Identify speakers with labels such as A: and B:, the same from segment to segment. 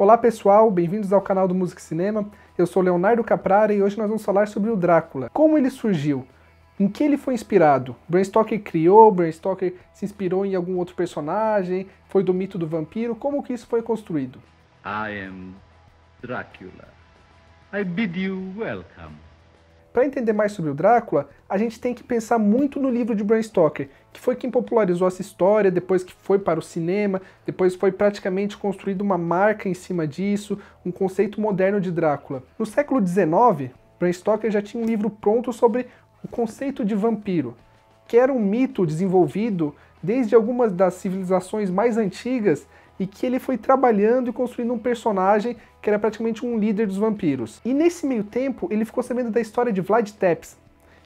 A: Olá pessoal, bem-vindos ao canal do Música e Cinema. Eu sou Leonardo Caprara e hoje nós vamos falar sobre o Drácula. Como ele surgiu? Em que ele foi inspirado? Bram Stoker criou? Bram Stoker se inspirou em algum outro personagem? Foi do mito do vampiro? Como que isso foi construído?
B: I am Dracula. I bid you welcome.
A: Para entender mais sobre o Drácula, a gente tem que pensar muito no livro de Bram Stoker, que foi quem popularizou essa história, depois que foi para o cinema, depois foi praticamente construída uma marca em cima disso, um conceito moderno de Drácula. No século XIX, Bram Stoker já tinha um livro pronto sobre o conceito de vampiro, que era um mito desenvolvido desde algumas das civilizações mais antigas e que ele foi trabalhando e construindo um personagem que era praticamente um líder dos vampiros. E nesse meio tempo, ele ficou sabendo da história de Vlad Tepes,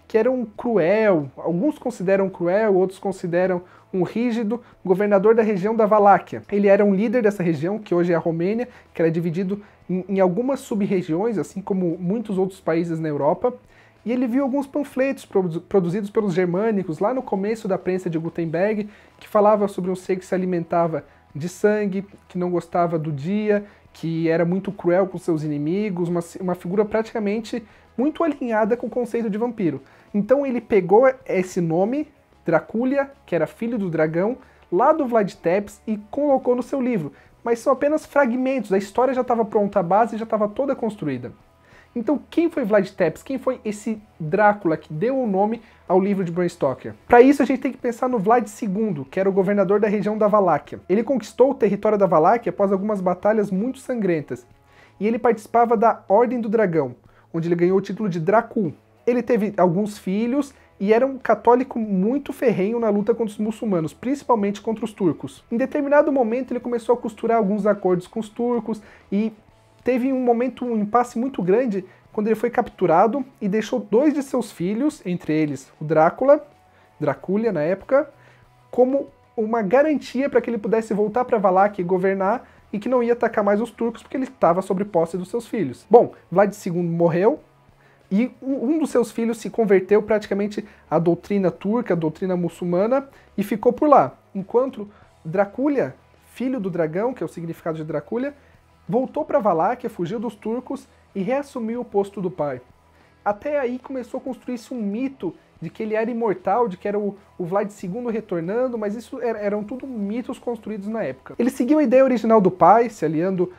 A: que era um cruel, alguns consideram cruel, outros consideram um rígido governador da região da Valáquia. Ele era um líder dessa região, que hoje é a Romênia, que era dividido em algumas sub-regiões, assim como muitos outros países na Europa. E ele viu alguns panfletos produzidos pelos germânicos lá no começo da prensa de Gutenberg, que falava sobre um ser que se alimentava de sangue, que não gostava do dia, que era muito cruel com seus inimigos, uma figura praticamente muito alinhada com o conceito de vampiro. Então ele pegou esse nome, Dracúlia, que era filho do dragão, lá do Vlad Tepes e colocou no seu livro. Mas são apenas fragmentos, a história já estava pronta, a base já estava toda construída. Então quem foi Vlad Tepes? Quem foi esse Drácula que deu o nome ao livro de Bram Stoker? Para isso a gente tem que pensar no Vlad II, que era o governador da região da Valáquia. Ele conquistou o território da Valáquia após algumas batalhas muito sangrentas. E ele participava da Ordem do Dragão, onde ele ganhou o título de Dracul. Ele teve alguns filhos e era um católico muito ferrenho na luta contra os muçulmanos, principalmente contra os turcos. Em determinado momento ele começou a costurar alguns acordos com os turcos e teve um impasse muito grande quando ele foi capturado e deixou 2 de seus filhos, entre eles o Dracúlia na época, como uma garantia para que ele pudesse voltar para Valáquia e governar e que não ia atacar mais os turcos porque ele estava sob posse dos seus filhos. Bom, Vlad II morreu e um dos seus filhos se converteu praticamente à doutrina turca, à doutrina muçulmana e ficou por lá, enquanto Dracúlia, filho do dragão, que é o significado de Dracúlia, voltou para Valáquia, fugiu dos turcos e reassumiu o posto do pai. Até aí começou a construir-se um mito de que ele era imortal, de que era o Vlad II retornando, mas isso eram tudo mitos construídos na época. Ele seguiu a ideia original do pai, se aliando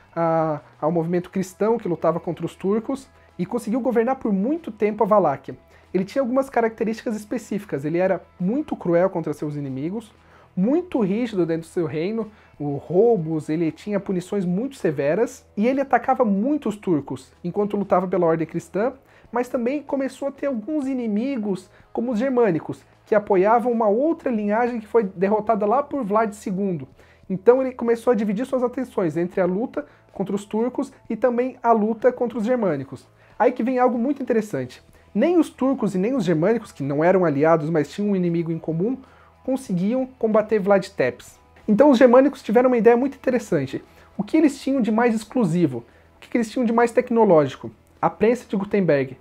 A: ao movimento cristão que lutava contra os turcos, e conseguiu governar por muito tempo a Valáquia. Ele tinha algumas características específicas, ele era muito cruel contra seus inimigos, muito rígido dentro do seu reino, roubos, ele tinha punições muito severas, e ele atacava muitos turcos enquanto lutava pela ordem cristã, mas também começou a ter alguns inimigos, como os germânicos, que apoiavam uma outra linhagem que foi derrotada lá por Vlad II. Então ele começou a dividir suas atenções entre a luta contra os turcos e também a luta contra os germânicos. Aí que vem algo muito interessante. Nem os turcos e nem os germânicos, que não eram aliados, mas tinham um inimigo em comum, conseguiam combater Vlad Tepes. Então os germânicos tiveram uma ideia muito interessante. O que eles tinham de mais exclusivo? O que eles tinham de mais tecnológico? A prensa de Gutenberg,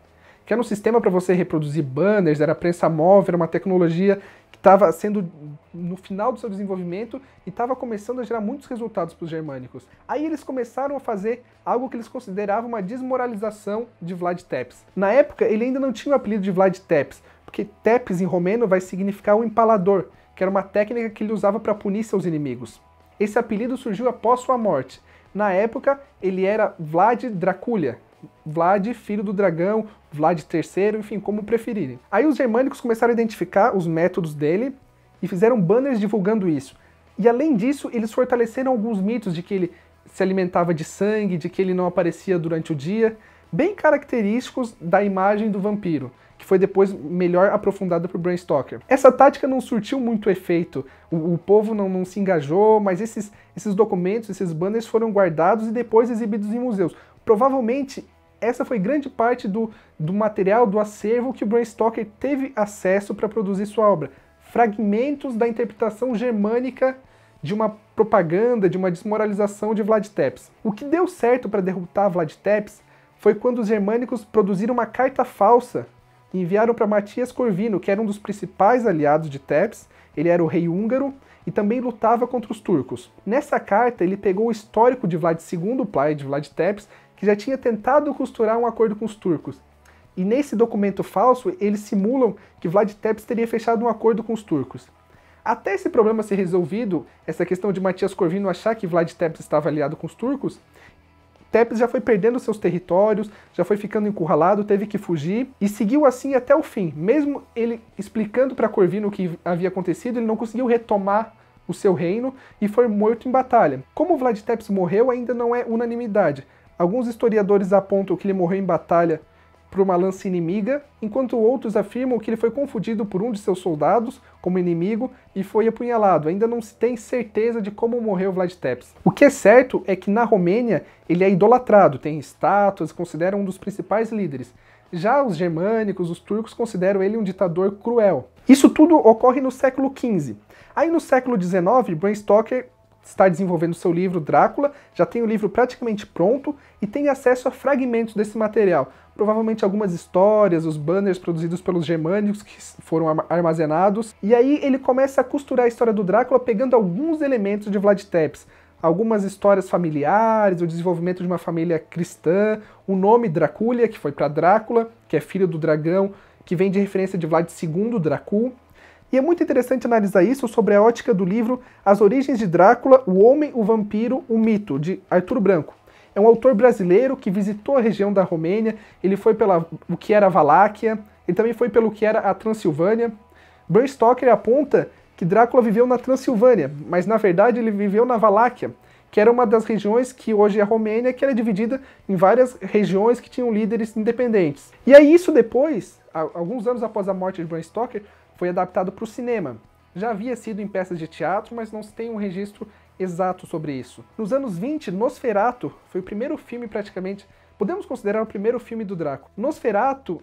A: que era um sistema para você reproduzir banners, era prensa móvel, era uma tecnologia que estava sendo no final do seu desenvolvimento e estava começando a gerar muitos resultados para os germânicos. Aí eles começaram a fazer algo que eles consideravam uma desmoralização de Vlad Tepes. Na época, ele ainda não tinha o apelido de Vlad Tepes, porque Tepes em romeno vai significar o empalador, que era uma técnica que ele usava para punir seus inimigos. Esse apelido surgiu após sua morte. Na época, ele era Vlad Dracúlia, Vlad, filho do dragão, Vlad III, enfim, como preferirem. Aí os germânicos começaram a identificar os métodos dele e fizeram banners divulgando isso. E além disso, eles fortaleceram alguns mitos de que ele se alimentava de sangue, de que ele não aparecia durante o dia, bem característicos da imagem do vampiro, que foi depois melhor aprofundada por Bram Stoker. Essa tática não surtiu muito efeito, o povo não se engajou, mas esses documentos, esses banners foram guardados e depois exibidos em museus. Provavelmente essa foi grande parte do material, do acervo que o Bram Stoker teve acesso para produzir sua obra. Fragmentos da interpretação germânica de uma propaganda, de uma desmoralização de Vlad Tepes. O que deu certo para derrotar Vlad Tepes foi quando os germânicos produziram uma carta falsa e enviaram para Matias Corvino, que era um dos principais aliados de Tepes. Ele era o rei húngaro e também lutava contra os turcos. Nessa carta, ele pegou o histórico de Vlad II, o pai de Vlad Tepes, que já tinha tentado costurar um acordo com os turcos. E nesse documento falso, eles simulam que Vlad Tepes teria fechado um acordo com os turcos. Até esse problema ser resolvido, essa questão de Matias Corvino achar que Vlad Tepes estava aliado com os turcos, Tepes já foi perdendo seus territórios, já foi ficando encurralado, teve que fugir e seguiu assim até o fim. Mesmo ele explicando para Corvino o que havia acontecido, ele não conseguiu retomar o seu reino e foi morto em batalha. Como Vlad Tepes morreu, ainda não é unanimidade. Alguns historiadores apontam que ele morreu em batalha por uma lança inimiga, enquanto outros afirmam que ele foi confundido por um de seus soldados como inimigo e foi apunhalado. Ainda não se tem certeza de como morreu Vlad Tepes. O que é certo é que na Romênia ele é idolatrado, tem estátuas, consideram um dos principais líderes. Já os germânicos, os turcos, consideram ele um ditador cruel. Isso tudo ocorre no século XV. Aí no século XIX, Bram Stoker está desenvolvendo seu livro Drácula, já tem o livro praticamente pronto e tem acesso a fragmentos desse material. Provavelmente algumas histórias, os banners produzidos pelos germânicos que foram armazenados. E aí ele começa a costurar a história do Drácula pegando alguns elementos de Vlad Tepes. Algumas histórias familiares, o desenvolvimento de uma família cristã, o nome Dracúlia, que foi para Drácula, que é filho do dragão, que vem de referência de Vlad II, Dracul. E é muito interessante analisar isso sobre a ótica do livro As Origens de Drácula, o Homem, o Vampiro, o Mito, de Arthur Branco. É um autor brasileiro que visitou a região da Romênia, ele foi pela o que era a Valáquia, ele também foi pelo que era a Transilvânia. Bram Stoker aponta que Drácula viveu na Transilvânia, mas na verdade ele viveu na Valáquia, que era uma das regiões que hoje é a Romênia, que era dividida em várias regiões que tinham líderes independentes. E aí isso depois, alguns anos após a morte de Bram Stoker, foi adaptado para o cinema. Já havia sido em peças de teatro, mas não se tem um registro exato sobre isso. Nos anos 20, Nosferatu foi o primeiro filme praticamente, podemos considerar o primeiro filme do Drácula. Nosferatu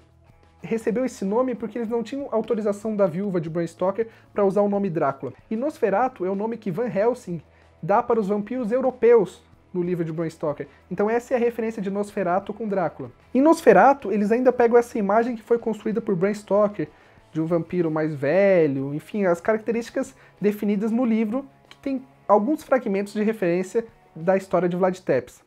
A: recebeu esse nome porque eles não tinham autorização da viúva de Bram Stoker para usar o nome Drácula. E Nosferatu é o nome que Van Helsing dá para os vampiros europeus no livro de Bram Stoker. Então essa é a referência de Nosferatu com Drácula. Em Nosferatu, eles ainda pegam essa imagem que foi construída por Bram Stoker, de um vampiro mais velho, enfim, as características definidas no livro, que tem alguns fragmentos de referência da história de Vlad Tepes.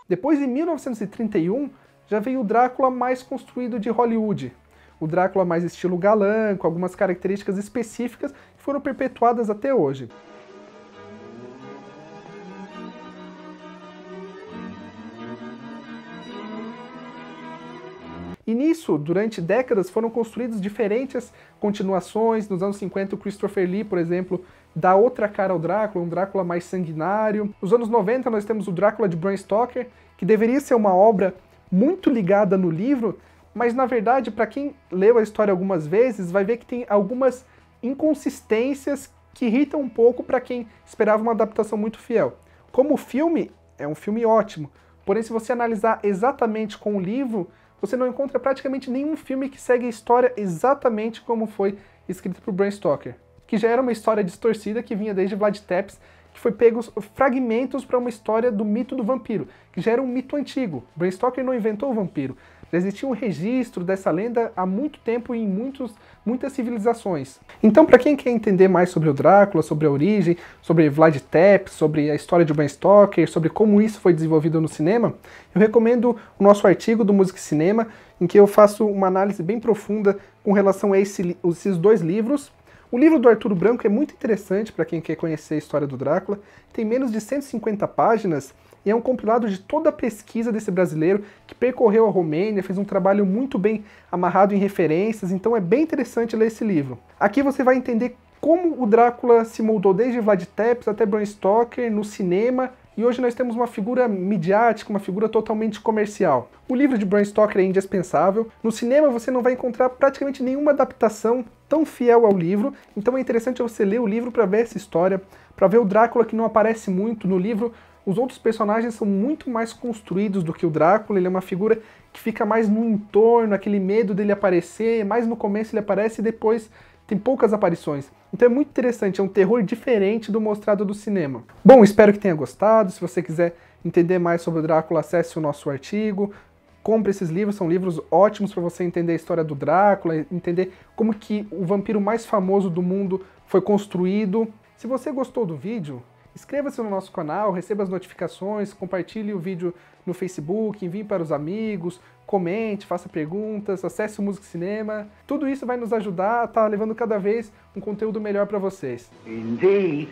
A: Depois, em 1931, já veio o Drácula mais construído de Hollywood. O Drácula mais estilo galã, com algumas características específicas que foram perpetuadas até hoje. E nisso, durante décadas, foram construídas diferentes continuações. Nos anos 50, o Christopher Lee, por exemplo, dá outra cara ao Drácula, um Drácula mais sanguinário. Nos anos 90, nós temos o Drácula de Bram Stoker, que deveria ser uma obra muito ligada no livro, mas na verdade, para quem leu a história algumas vezes, vai ver que tem algumas inconsistências que irritam um pouco para quem esperava uma adaptação muito fiel. Como filme, é um filme ótimo, porém se você analisar exatamente com o livro, você não encontra praticamente nenhum filme que segue a história exatamente como foi escrito por Bram Stoker, que já era uma história distorcida que vinha desde Vlad Tepes, que foi pegos fragmentos para uma história do mito do vampiro, que já era um mito antigo. Bram Stoker não inventou o vampiro. Já existia um registro dessa lenda há muito tempo em muitas civilizações. Então, para quem quer entender mais sobre o Drácula, sobre a origem, sobre Vlad Tepes, sobre a história de Bram Stoker, sobre como isso foi desenvolvido no cinema, eu recomendo o nosso artigo do Música e Cinema, em que eu faço uma análise bem profunda com relação a esses dois livros. O livro do Arthur Branco é muito interessante para quem quer conhecer a história do Drácula, tem menos de 150 páginas, e é um compilado de toda a pesquisa desse brasileiro que percorreu a Romênia, fez um trabalho muito bem amarrado em referências, então é bem interessante ler esse livro. Aqui você vai entender como o Drácula se moldou desde Vlad Tepes até Bram Stoker no cinema, e hoje nós temos uma figura midiática, uma figura totalmente comercial. O livro de Bram Stoker é indispensável. No cinema você não vai encontrar praticamente nenhuma adaptação tão fiel ao livro, então é interessante você ler o livro para ver essa história, para ver o Drácula que não aparece muito no livro. Os outros personagens são muito mais construídos do que o Drácula, ele é uma figura que fica mais no entorno, aquele medo dele aparecer, mais no começo ele aparece e depois tem poucas aparições. Então é muito interessante, é um terror diferente do mostrado do cinema. Bom, espero que tenha gostado. Se você quiser entender mais sobre o Drácula, acesse o nosso artigo. Compre esses livros, são livros ótimos para você entender a história do Drácula, entender como que o vampiro mais famoso do mundo foi construído. Se você gostou do vídeo, inscreva-se no nosso canal, receba as notificações, compartilhe o vídeo no Facebook, envie para os amigos, comente, faça perguntas, acesse o Música e Cinema. Tudo isso vai nos ajudar a estar levando cada vez um conteúdo melhor para vocês.
C: Indeed.